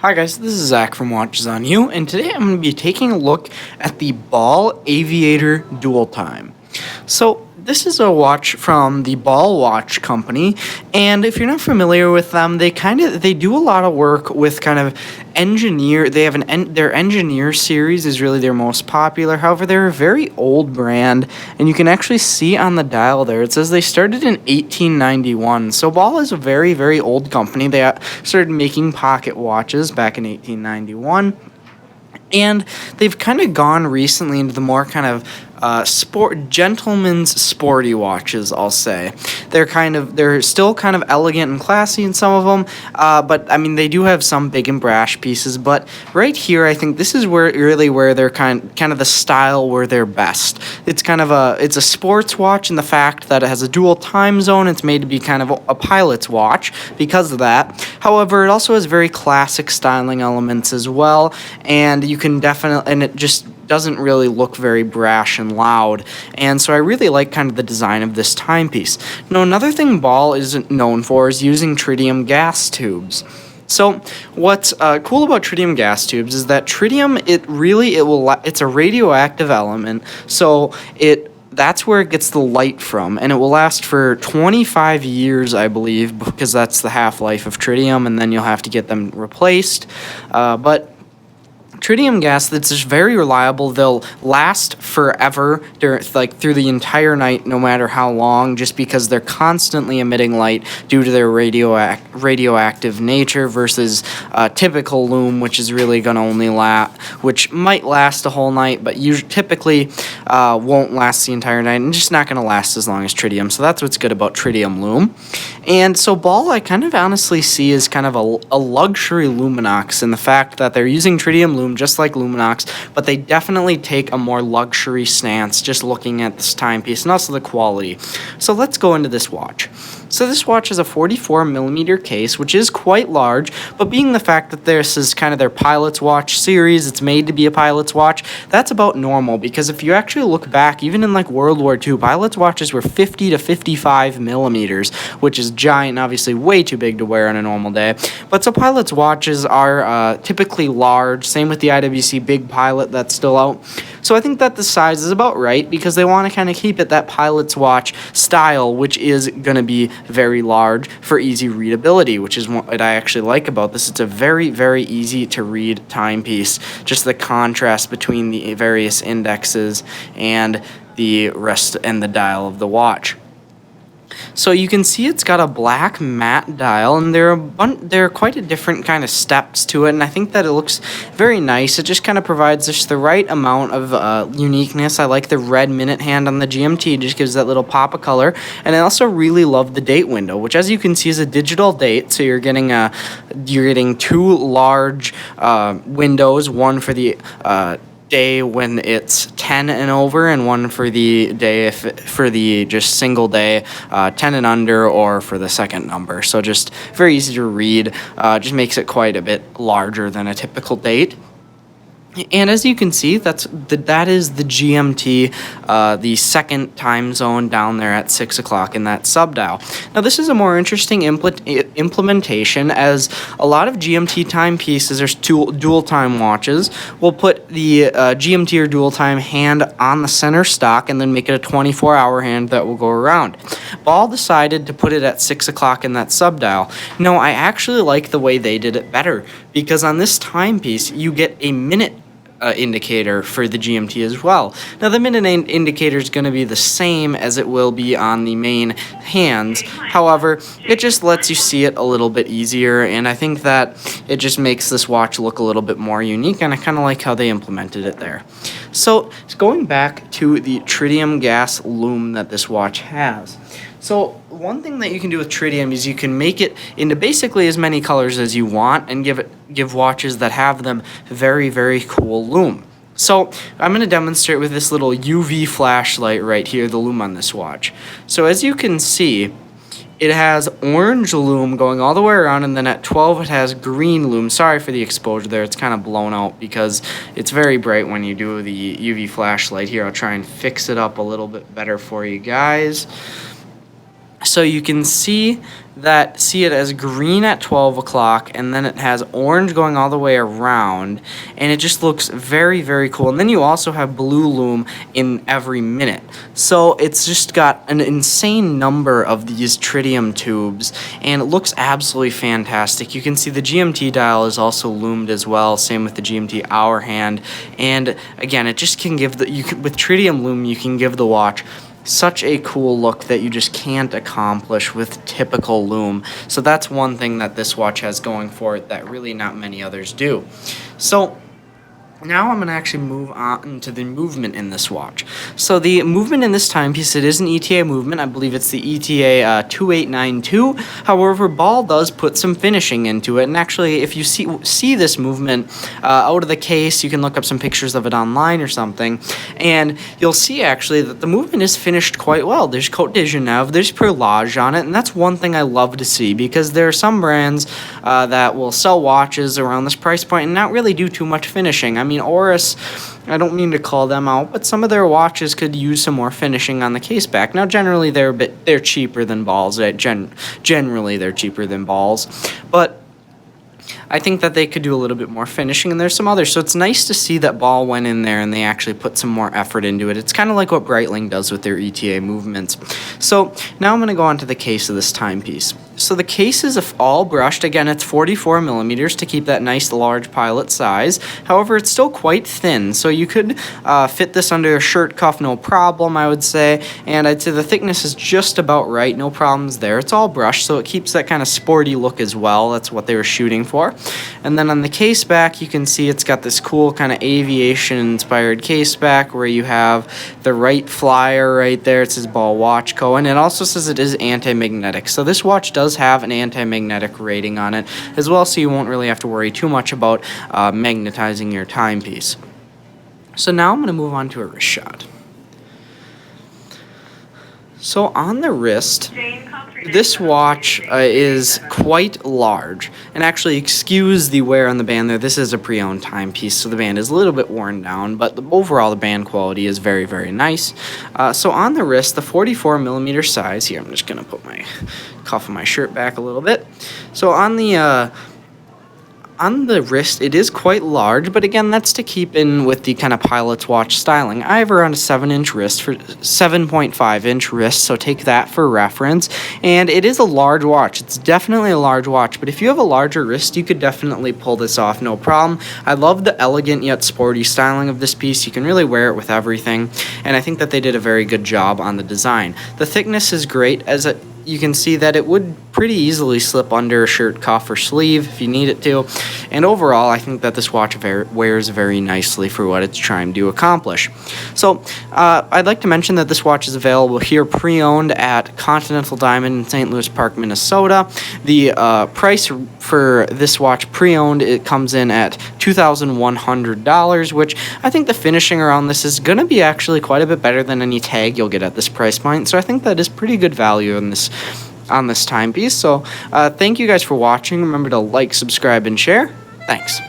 Hi guys, this is Zach from Watches on You, and today I'm going to be taking a look at the Ball Aviator Dual Time. So this is a watch from the Ball Watch Company, and if you're not familiar with them, they do a lot of work with kind of engineer. They have their engineer series is really their most popular. However, they're a very old brand, and you can actually see on the dial there it says they started in 1891. So Ball is a very, very old company. They started making pocket watches back in 1891. And they've kind of gone recently into the more kind of gentlemen's sporty watches, I'll say. They're still kind of elegant and classy in some of them, but I mean they do have some big and brash pieces. But right here, I think this is where they're kind of the style where they're best. It's a sports watch in the fact that it has a dual time zone. It's made to be kind of a pilot's watch because of that. However, it also has very classic styling elements as well, and it just doesn't really look very brash and loud, and so I really like kind of the design of this timepiece. Now, another thing Ball isn't known for is using tritium gas tubes. So what's cool about tritium gas tubes is that tritium, it's a radioactive element, so that's where it gets the light from, and it will last for 25 years, I believe, because that's the half-life of tritium, and then you'll have to get them replaced. But tritium gas, that's just very reliable. They'll last forever, through the entire night, no matter how long, just because they're constantly emitting light due to their radioactive nature versus typical lume, which is really going to which might last a whole night, but typically won't last the entire night, and just not going to last as long as tritium. So that's what's good about tritium lume. And so Ball, I kind of honestly see as kind of a luxury Luminox in the fact that they're using tritium lume just like Luminox, but they definitely take a more luxury stance just looking at this timepiece and also the quality. So let's go into this watch. So this watch is a 44mm case, which is quite large, but being the fact that this is kind of their pilot's watch series, it's made to be a pilot's watch, that's about normal, because if you actually look back, even in like World War II, pilot's watches were 50 to 55 millimeters, which is giant, obviously way too big to wear on a normal day. But so pilot's watches are typically large, same with the IWC Big Pilot that's still out. So I think that the size is about right, because they want to kind of keep it that pilot's watch style, which is going to be very large for easy readability, which is what I actually like about this. It's a very, very easy to read timepiece, just the contrast between the various indexes and the rest and the dial of the watch. So you can see it's got a black matte dial, and there are quite a different kind of steps to it, and I think that it looks very nice. It just kind of provides just the right amount of uniqueness. I like the red minute hand on the GMT, just gives that little pop of color, and I also really love the date window, which, as you can see, is a digital date. So you're getting two large windows, one for the day when it's 10 and over, and one for the day for the just single day 10 and under, or for the second number. So just very easy to read, just makes it quite a bit larger than a typical date. And as you can see, that is the GMT, the second time zone down there at 6 o'clock in that subdial. Now, this is a more interesting implementation, as a lot of GMT timepieces or dual time watches will put the GMT or dual time hand on the center stock and then make it a 24-hour hand that will go around. Ball decided to put it at 6 o'clock in that subdial. No, I actually like the way they did it better, because on this timepiece, you get a minute indicator for the GMT as well. Now, the minute indicator is going to be the same as it will be on the main hands. However, it just lets you see it a little bit easier, and I think that it just makes this watch look a little bit more unique, and I kind of like how they implemented it there. So, going back to the tritium gas lume that this watch has. So one thing that you can do with tritium is you can make it into basically as many colors as you want, and give watches that have them very, very cool lume. So I'm going to demonstrate with this little UV flashlight right here, the lume on this watch. So as you can see, it has orange lume going all the way around, and then at 12 it has green lume. Sorry for the exposure there, it's kind of blown out because it's very bright when you do the UV flashlight here. I'll try and fix it up a little bit better for you guys. So you can see it as green at 12 o'clock, and then it has orange going all the way around, and it just looks very, very cool. And then you also have blue loom in every minute. So it's just got an insane number of these tritium tubes, and it looks absolutely fantastic. You can see the GMT dial is also loomed as well, same with the GMT hour hand. And again, it just can give with tritium loom, you can give the watch such a cool look that you just can't accomplish with typical loom. So that's one thing that this watch has going for it that really not many others do. So now I'm going to actually move on to the movement in this watch. So the movement in this timepiece, it is an ETA movement. I believe it's the ETA 2892. However, Ball does put some finishing into it. And actually, if you see this movement out of the case, you can look up some pictures of it online or something. And you'll see actually that the movement is finished quite well. There's Côte de Genève, there's perlage on it. And that's one thing I love to see, because there are some brands that will sell watches around this price point and not really do too much finishing. I mean, Oris, I don't mean to call them out, but some of their watches could use some more finishing on the case back. Now, generally, they're cheaper than Balls. Generally, they're cheaper than Balls, but I think that they could do a little bit more finishing, and there's some others. So it's nice to see that Ball went in there and they actually put some more effort into it. It's kind of like what Breitling does with their ETA movements. So now I'm going to go on to the case of this timepiece. So the case is all brushed. Again, it's 44 millimeters to keep that nice large pilot size. However, it's still quite thin, so you could fit this under a shirt cuff, no problem, I would say. And I'd say the thickness is just about right, no problems there. It's all brushed, so it keeps that kind of sporty look as well. That's what they were shooting for. And then on the case back, you can see it's got this cool kind of aviation-inspired case back where you have the right flyer right there. It says Ball Watch Co. And it also says it is anti-magnetic. So this watch does have an anti-magnetic rating on it as well, so you won't really have to worry too much about magnetizing your timepiece. So now I'm going to move on to a wrist shot. So on the wrist, this watch is quite large, and actually, excuse the wear on the band there, this is a pre-owned timepiece, so the band is a little bit worn down, but overall the band quality is very, very nice. So on the wrist, the 44 millimeter size, here I'm just going to put my cuff of my shirt back a little bit. So on the wrist, it is quite large, but again, that's to keep in with the kind of pilot's watch styling. I have around a 7-inch wrist for 7.5-inch wrist, so take that for reference. And it is a large watch. It's definitely a large watch, but if you have a larger wrist, you could definitely pull this off, no problem. I love the elegant yet sporty styling of this piece. You can really wear it with everything, and I think that they did a very good job on the design. The thickness is great, as you can see that it would pretty easily slip under a shirt cuff or sleeve if you need it to. And overall, I think that this watch wears very nicely for what it's trying to accomplish. So I'd like to mention that this watch is available here pre-owned at Continental Diamond in St. Louis Park, Minnesota. The price for this watch pre-owned, it comes in at $2,100, which I think the finishing around this is going to be actually quite a bit better than any tag you'll get at this price point. So I think that is pretty good value in this on this timepiece. So thank you guys for watching. Remember to like, subscribe, and share. Thanks.